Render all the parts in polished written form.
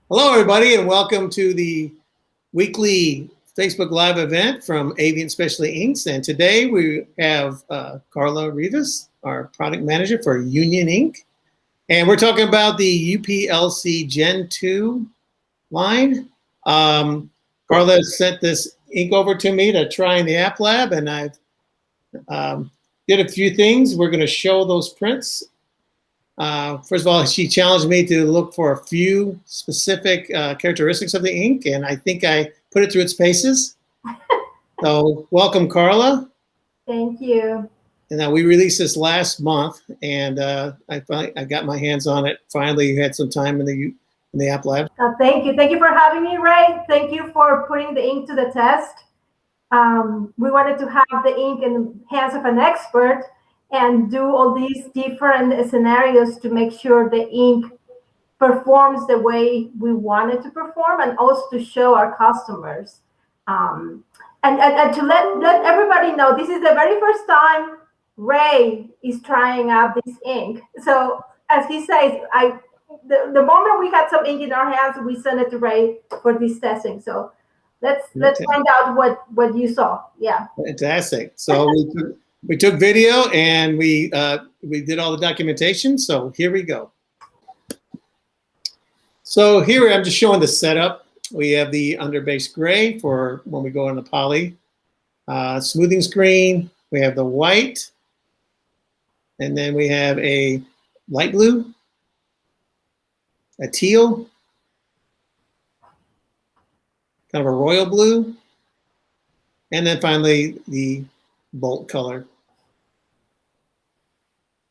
Hello, everybody, and welcome to the weekly Facebook Live event from Avian Specialty Inks. And today we have Karla Rivas, our product manager for Union Ink. And we're talking about the UPLC Gen 2 line. Karla sent this ink over to me to try in the app lab, and I've did a few things. We're going to show those prints. First of all, she challenged me to look for a few specific characteristics of the ink, and I think I put it through its paces. So welcome, Karla. Thank you. And we released this last month, and I got my hands on it. Finally, you had some time in the app lab. Thank you. Thank you for having me, Ray. Thank you for putting the ink to the test. We wanted to have the ink in the hands of an expert and do all these different scenarios to make sure the ink performs the way we want it to perform, and also to show our customers. And to let everybody know, this is the very first time Ray is trying out this ink. So as he says, the moment we had some ink in our hands, we sent it to Ray for this testing. So let's find out what you saw. Yeah. Fantastic. So we took video and we did all the documentation. So here we go. So here I'm just showing the setup. We have the underbase gray for when we go on the poly. Smoothing screen. We have the white. And then we have a light blue, a teal, kind of a royal blue, and then finally the bolt color.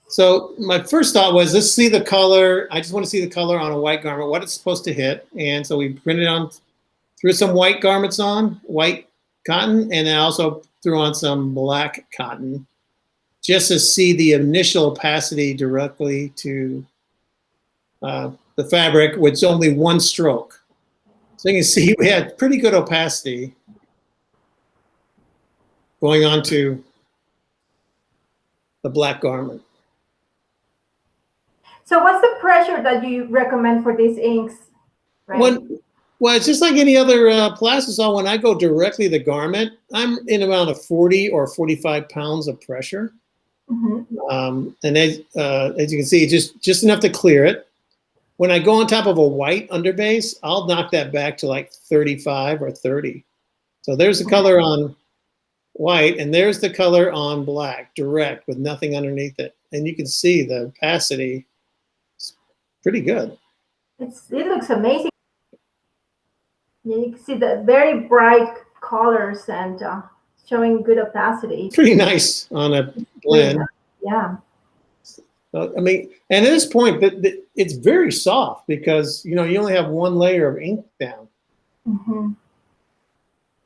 So my first thought was, let's see the color. I just want to see the color on a white garment, what it's supposed to hit. And so we printed on, threw some white garments on, white cotton, and then also threw on some black cotton, just to see the initial opacity directly to the fabric, with only one stroke. So you can see we had pretty good opacity going on to the black garment. So what's the pressure that you recommend for these inks? Right? Well, it's just like any other plastisol. When I go directly to the garment, I'm in around a 40 or 45 pounds of pressure. Mm-hmm. And as you can see, just enough to clear it. When I go on top of a white underbase, I'll knock that back to like 35 or 30. So there's the color on white, and there's the color on black, direct, with nothing underneath it. And you can see the opacity is pretty good. It looks amazing. You can see the very bright colors and showing good opacity. Pretty nice on a blend. Yeah. I mean, and at this point, it's very soft because, you only have one layer of ink down. Mm-hmm.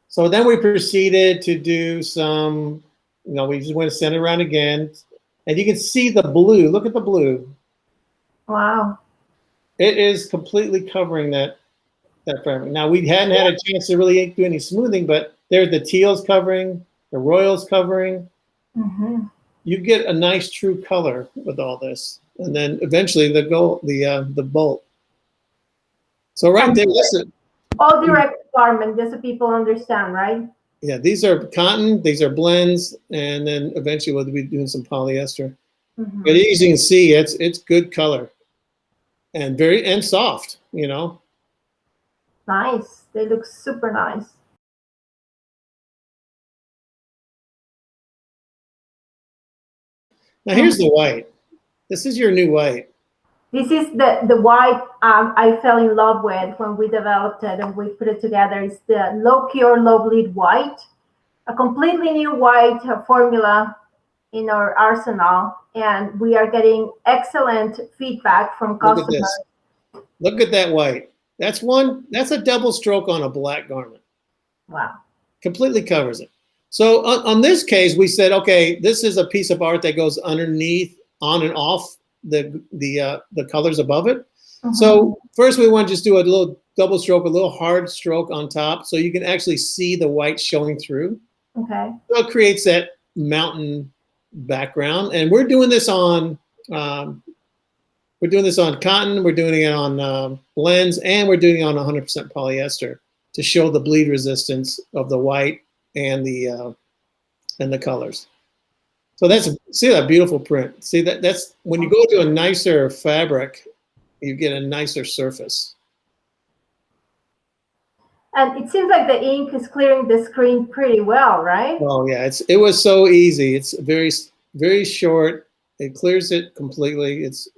So then we proceeded to do some, we just went to send it around again. And you can see the blue. Look at the blue. Wow. It is completely covering that fabric. Now, we hadn't had a chance to really do any smoothing, but there's the teals covering, the royals covering. Mm-hmm. You get a nice true color with all this. And then eventually the bolt. So right there, listen. All direct garment, just so people understand, right? Yeah, these are cotton, these are blends, and then eventually we'll be doing some polyester. Mm-hmm. But as you can see, it's good color and soft, Nice. They look super nice. Now here's the white. This is your new white. This is the white I fell in love with when we developed it and we put it together. It's the low cure, low bleed white, a completely new white formula in our arsenal, and we are getting excellent feedback from customers. Look at that white. That's a double stroke on a black garment. Wow. Completely covers it. So on this case, we said, okay, this is a piece of art that goes underneath, on and off the colors above it. Mm-hmm. So first we want to just do a little double stroke, a little hard stroke on top, so you can actually see the white showing through. Okay. So it creates that mountain background, and we're doing this on we're doing this on cotton, we're doing it on blends, and we're doing it on 100% polyester to show the bleed resistance of the white and the colors. So see that beautiful print. See that's when you go to a nicer fabric, you get a nicer surface. And it seems like the ink is clearing the screen pretty well, right? Oh yeah, it was so easy. It's very short. It clears it completely. It's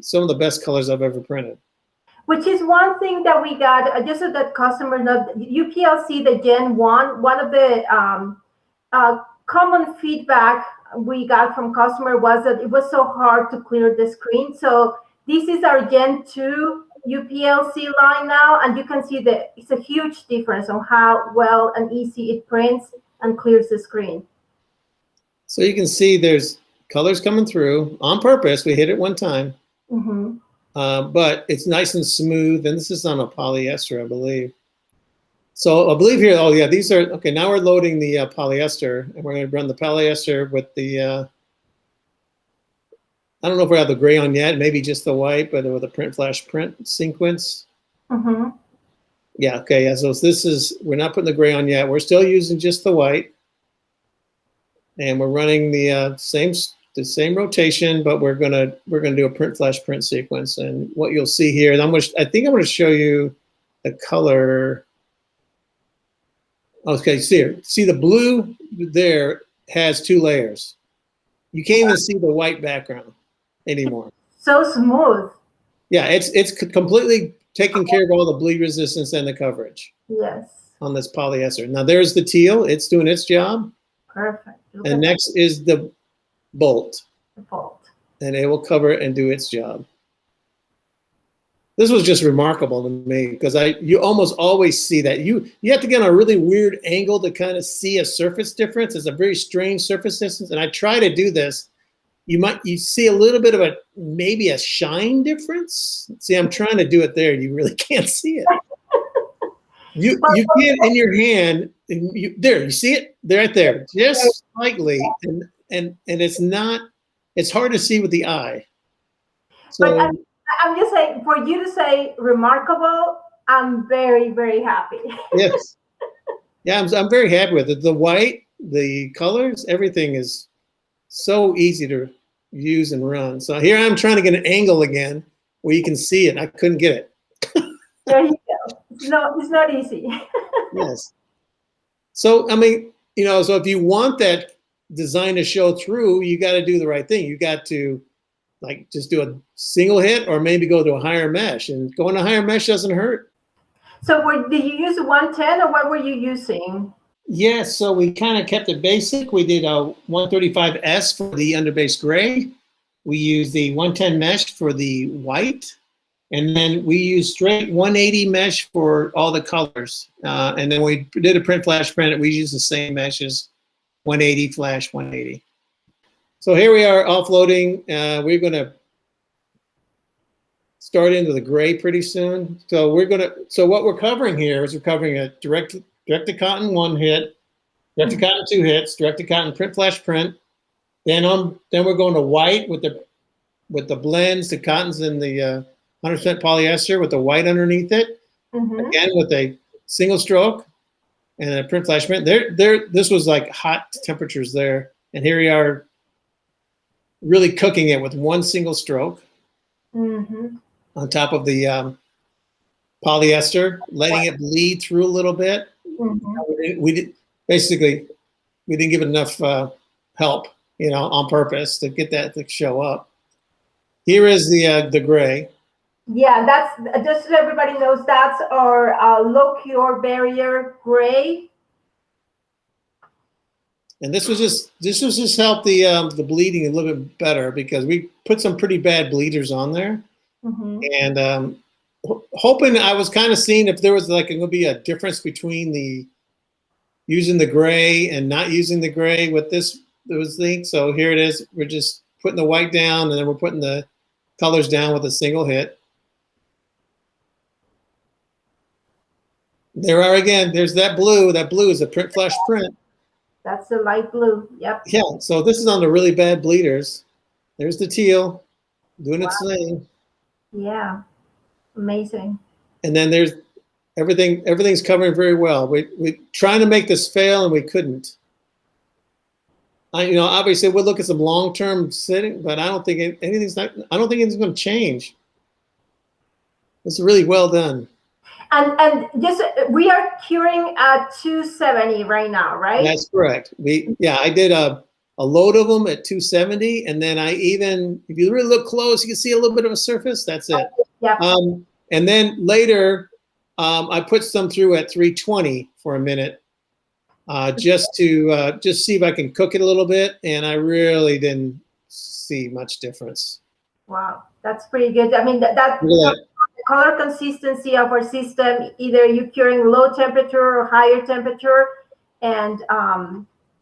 some of the best colors I've ever printed. Which is one thing that we got, just so that customers know, UPLC, the Gen 1, one of the common feedback we got from customer was that it was so hard to clear the screen. So this is our Gen 2 UPLC line now, and you can see that it's a huge difference on how well and easy it prints and clears the screen. So you can see there's colors coming through on purpose. We hit it one time. Mm-hmm. But it's nice and smooth, and this is on a polyester, I believe. So I believe here, oh yeah, these are, okay, now we're loading the polyester, and we're gonna run the polyester with the, I don't know if we have the gray on yet, maybe just the white, but with a print flash print sequence. Mm-hmm. Yeah, okay, yeah, so this is, we're not putting the gray on yet. We're still using just the white. And we're running the same rotation, but we're gonna do a print flash print sequence. And what you'll see here, and I think I'm gonna show you the color. Okay, see the blue there has 2 layers. You can't even see the white background anymore. So smooth. Yeah, it's completely taking care of all the bleed resistance and the coverage. Yes. On this polyester. Now there's the teal. It's doing its job. Perfect. And next is the bolt. The bolt. And it will cover it and do its job. This was just remarkable to me because you almost always see that. You have to get on a really weird angle to kind of see a surface difference. It's a very strange surface distance. And I try to do this. You see a little bit of maybe a shine difference. See, I'm trying to do it there. You really can't see it. You get it in your hand, and you see it right there, just slightly, and it's hard to see with the eye. So but I'm just saying, for you to say remarkable, I'm very, very happy. Yes, yeah, I'm very happy with it. The white, the colors, everything is so easy to use and run. So here I'm trying to get an angle again where you can see it. I couldn't get it. There you go. It's not easy. Yes. So, I mean, so if you want that design to show through, you got to do the right thing. You got to just do a single hit or maybe go to a higher mesh, and going to higher mesh doesn't hurt. So did you use 110 or what were you using? Yes, so we kind of kept it basic. We did a 135S for the underbase gray. We used the 110 mesh for the white. And then we used straight 180 mesh for all the colors. And then we did a print flash print. We used the same meshes, 180 flash 180. So here we are offloading. We're going to start into the gray pretty soon. So what we're covering here is we're covering a direct to cotton 1 hit, direct to cotton 2 hits, direct to cotton print flash print. Then we're going to white with the blends, the cottons, and the 100% polyester with the white underneath it. Mm-hmm. Again with a single stroke and a print flash print. This was like hot temperatures there, and here we are, really cooking it with 1 single stroke. Mm-hmm. On top of the polyester, letting it bleed through a little bit. Mm-hmm. We didn't give it enough help, on purpose to get that to show up. Here is the gray. Yeah, that's just so everybody knows, that's our low cure barrier gray. And this was just help the bleeding a little bit better because we put some pretty bad bleeders on there. Mm-hmm. And hoping, I was kind of seeing if there was going to be a difference between using the gray and not using the gray with those things. So here it is. We're just putting the white down, and then we're putting the colors down with a single hit. There are again. There's that blue. That blue is a print flash print. That's the light blue. Yep. Yeah. So this is on the really bad bleeders. There's the teal doing its thing. Yeah, amazing. And then there's everything's covering very well. We trying to make this fail and we couldn't. Obviously we'll look at some long-term sitting, but I don't think anything's going to change. It's really well done. And just we are curing at 270 right now, right? That's correct. I did a load of them at 270, and then if you really look close, you can see a little bit of a surface. That's it. Yeah. And then later, I put some through at 320 for a minute, just to see if I can cook it a little bit, and I really didn't see much difference. Wow, that's pretty good. I mean, the color consistency of our system, either you curing low temperature or higher temperature, and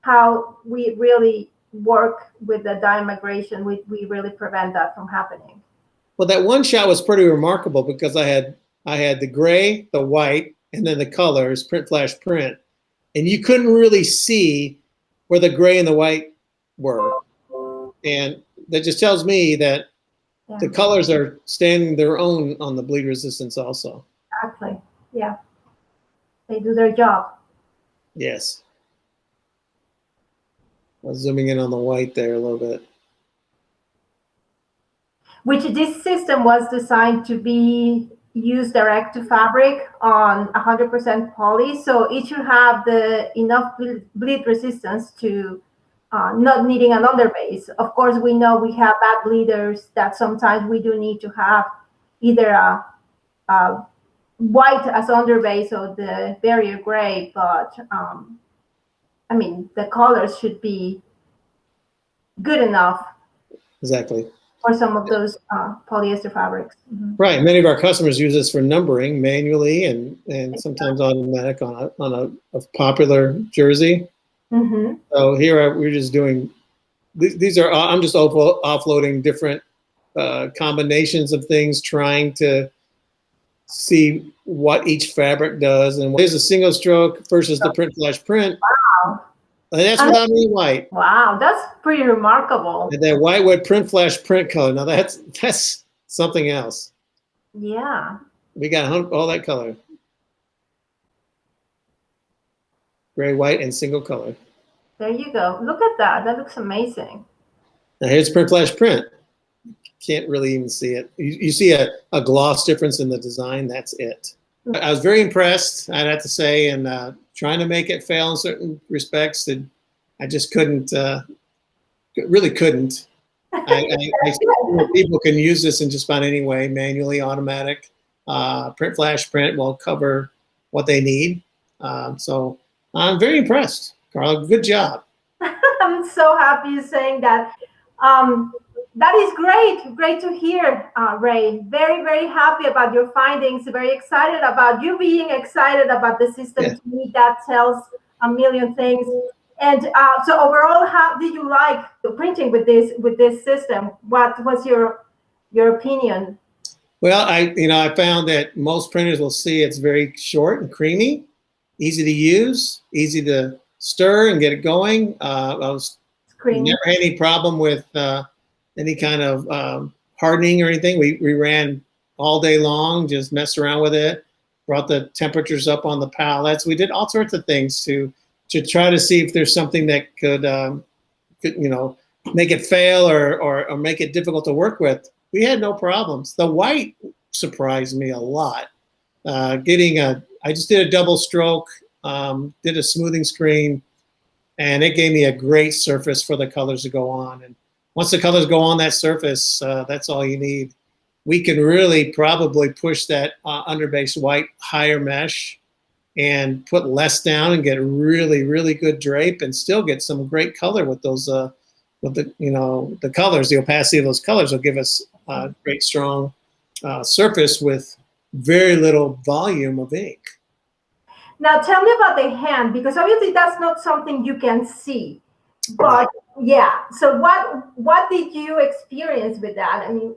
how we really work with the dye migration, we really prevent that from happening. Well, that one shot was pretty remarkable because I had the gray, the white, and then the colors, print, flash, print. And you couldn't really see where the gray and the white were. And that just tells me that the colors are standing their own on the bleed resistance also. Exactly. Yeah. They do their job. Yes. I was zooming in on the white there a little bit. Which this system was designed to be used direct to fabric on 100% poly. So it should have enough bleed resistance to not needing an underbase. Of course, we know we have bad bleeders that sometimes we do need to have either a white as underbase or the barrier gray, but I mean, the colors should be good enough. Exactly. For some of those polyester fabrics. Mm-hmm. Right. Many of our customers use this for numbering manually and sometimes automatic on a popular jersey. Mm-hmm. So here we're just doing, I'm just offloading different combinations of things, trying to see what each fabric does. And here's a single stroke versus the print flash print. Wow. And that's without any white. Wow, that's pretty remarkable. And that white with print flash print color. Now that's something else. Yeah. We got all that color. Gray, white, and single color. There you go. Look at that. That looks amazing. Now here's print flash print. Can't really even see it. You see a gloss difference in the design. That's it. I was very impressed, I'd have to say, and trying to make it fail in certain respects. That I just couldn't, really couldn't. People can use this in just about any way, manually, automatic. Print flash print will cover what they need. So I'm very impressed, Karla. Good job. I'm so happy you're saying that. That is great to hear, Ray. Very, very happy about your findings. Very excited about you being excited about the system. Yeah. To me, that tells a million things. And so overall, how did you like the printing with this system? What was your opinion? Well, I found that most printers will see it's very short and creamy, easy to use, easy to stir and get it going. Never had any problem with any kind of hardening or anything. We ran all day long, just messed around with it, brought the temperatures up on the pallets. We did all sorts of things to try to see if there's something that could make it fail or make it difficult to work with. We had no problems. The white surprised me a lot. I just did a double stroke, did a smoothing screen, and it gave me a great surface for the colors to go on. And once the colors go on that surface, that's all you need. We can really probably push that underbase white higher mesh and put less down and get really, really good drape and still get some great color with those, the colors. The opacity of those colors will give us a great strong surface with very little volume of ink. Now tell me about the hand, because obviously that's not something you can see, but yeah. So what did you experience with that? I mean,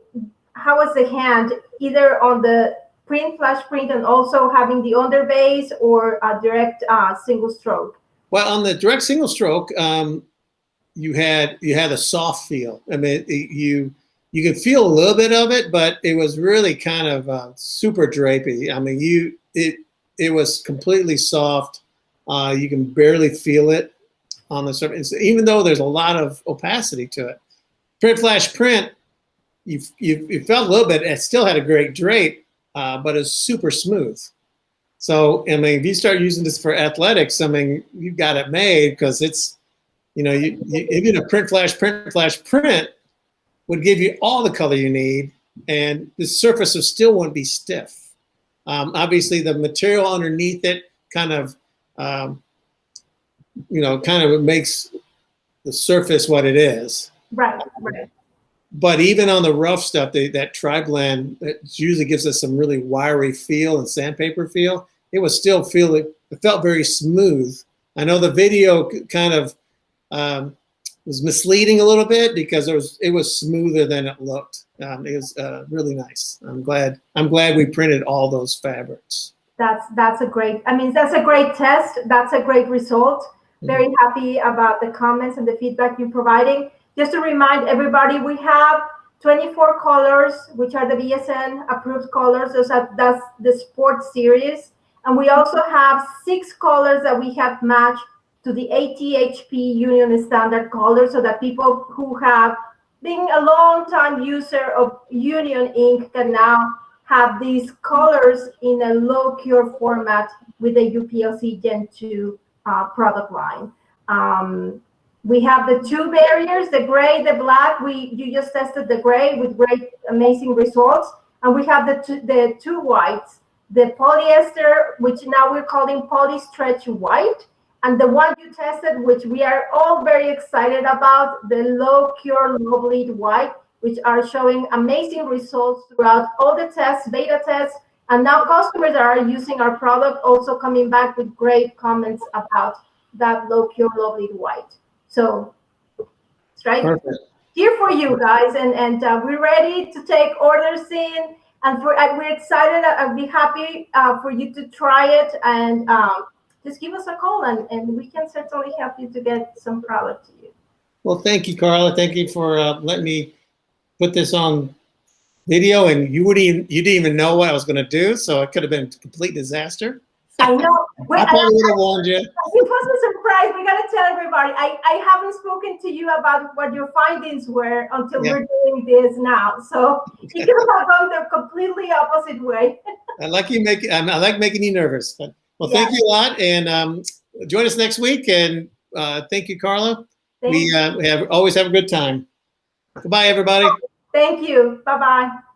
how was the hand, either on the print flash print and also having the underbase, or a direct single stroke? Well, on the direct single stroke, you had a soft feel. I mean, you can feel a little bit of it, but it was really kind of super drapey. I mean, it was completely soft. You can barely feel it on the surface, even though there's a lot of opacity to it. Print Flash Print, you felt a little bit. It still had a great drape, but it's super smooth. So I mean, if you start using this for athletics, I mean, you've got it made, because it's, you know, even a Print Flash Print would give you all the color you need, and the surface still wouldn't be stiff. Obviously, the material underneath it kind of, you know, kind of makes the surface what it is. Right. But even on the rough stuff, that tri-blend, that usually gives us some really wiry feel and sandpaper feel. It was still it felt very smooth. I know the video kind of was misleading a little bit, because it was smoother than it looked. It was really nice. I'm glad we printed all those fabrics. That's a great, I mean, that's a great test. That's a great result. Very happy about the comments and the feedback you're providing. Just to remind everybody, we have 24 colors, which are the BSN approved colors. That's the sports series. And we also have 6 colors that we have matched to the ATHP Union standard colors, so that people who have been a long time user of Union ink can now have these colors in a low cure format with the UPLC Gen 2 product line. We have the 2 barriers, the gray, the black. You just tested the gray with great, amazing results. And we have the 2 whites, the polyester, which now we're calling poly stretch white, and the one you tested, which we are all very excited about, the low cure, low bleed white, which are showing amazing results throughout all the tests, beta tests, and now customers that are using our product also coming back with great comments about that low cure, low bleed white. So it's right here for you guys, and we're ready to take orders in, and we're excited. I'd be happy for you to try it, and just give us a call, and we can certainly help you to get some product to you. Well, thank you, Karla. Thank you for letting me put this on video, and you didn't even know what I was going to do, so it could have been a complete disaster. I know. I probably would have warned you. It was a surprise. We got to tell everybody. I haven't spoken to you about what your findings were until we're doing this now. So it could have gone the completely opposite way. I like making you nervous. But, well, thank you a lot, and join us next week. And thank you, Karla. We always have a good time. Goodbye, everybody. Thank you. Bye-bye.